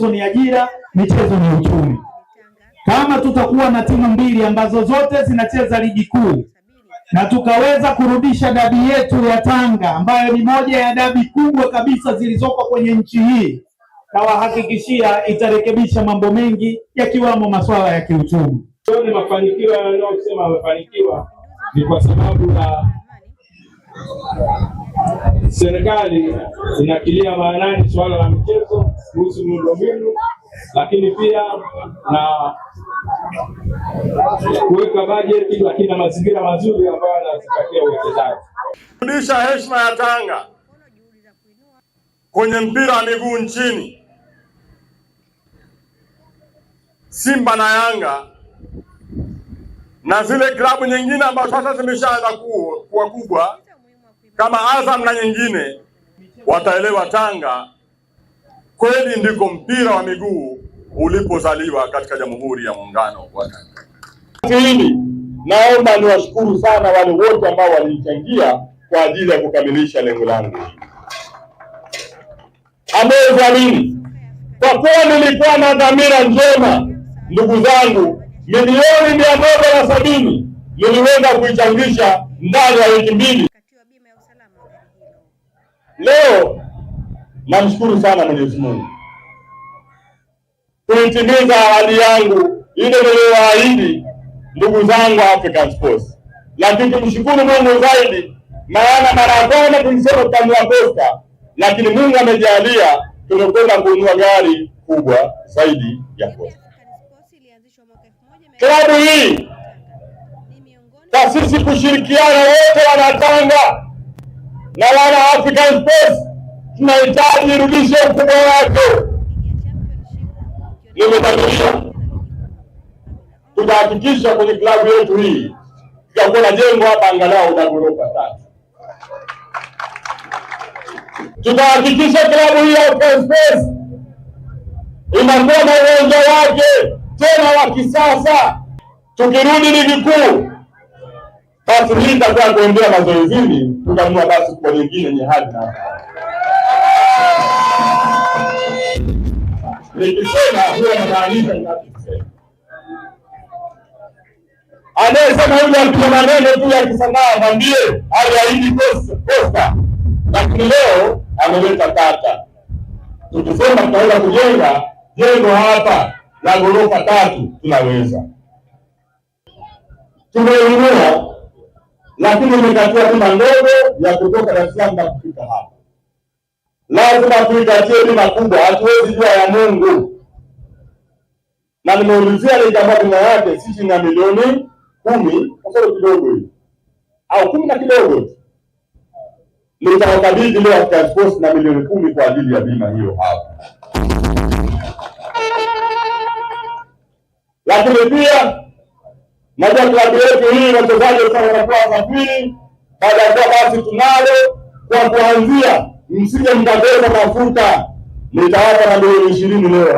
ni ajira, michezo ni uchumi. Kama tutakuwa na timu mbili ambazo zote zinacheza ligi kuu na tukaweza kurudisha dabi yetu ya Tanga ambayo ni moja ya dabi kubwa kabisa zilizoko kwenye nchi hii, nawahakikishia itarekebisha mambo mengi yakiwamo masuala ya kiuchumi. Ni mafanikio yanayosema amefanikiwa ni kwa sababu ya serikali inakilia maanani swala la michezo kuhusu miundombinu, lakini pia na kuweka bajeti, lakini na mazingira mazuri ambayo yanazingatia uwekezaji. Kurudisha heshima ya Tanga kwenye mpira wa miguu nchini. Simba na Yanga na zile klabu nyingine ambazo sasa zimeshaanza kuwa kubwa kama Azam na nyingine wataelewa Tanga kweli ndiko mpira wa miguu ulipozaliwa katika Jamhuri ya Muungano wa Tanzania. Hili naomba niwashukuru sana wale wote ambao walichangia kwa ajili ya kukamilisha lengo langu. Amezalini kwa kuwa nilikuwa na dhamira njema, ndugu zangu, milioni 170 niliweza kuichangisha ndani ya wiki mbili. Leo namshukuru sana Mwenyezi Mungu kuitimiza ahadi yangu ile niliyoahidi ndugu zangu African Sports. Lakini tumshukuru Mungu zaidi, maana mara ya kwanza tulisema tutanunua Costa, lakini Mungu amejalia tumekwenda kununua gari kubwa zaidi ya Costa. Klabu hii kwa sisi kushirikiana wote wanatanga na wana African Sports, tunahitaji irudishe ukubwa wake. Nimedhamiria tutahakikisha kwenye klabu yetu hii tutakuwa na jengo hapa angalau na ghorofa 3. Tutahakikisha klabu hii ya African Sports inakuwa na uwanja wake tena wa kisasa. Tukirudi ligi kuu, basi hii itakuwa kuendea mazoezini, tutanunua basi kwa nyingine yenye hadhi na nikisema huwa namaanisha ninachosema. Anayesema yule alikuwa maneno tu ya kisanaa mwambie aliahidi Costa, lakini leo ameleta tata. Tukisema tutaweza kujenga jengo hapa la ghorofa 3 tunaweza. Tumeunua, lakini imetakiwa bima ndogo ya kutoka Dar es Salaam na kufika hapa. Lazima tuitatie bima kubwa, hatuwezi jua ya Mungu. Na nimeulizia ile jamaa bima yake sisi na milioni 10 kasoro kidogo hivi au 10 na kidogo. Nitawakabidhi leo African Sports na milioni 10 kwa ajili ya bima hiyo hapa. Lakini pia najua klabu yetu hii wachezaji sana wanakuwa wasafiri, baada ya kuwa basi tunalo kwa kuanzia, msije mkabeza mafuta, nitawapa na milioni 20 leo.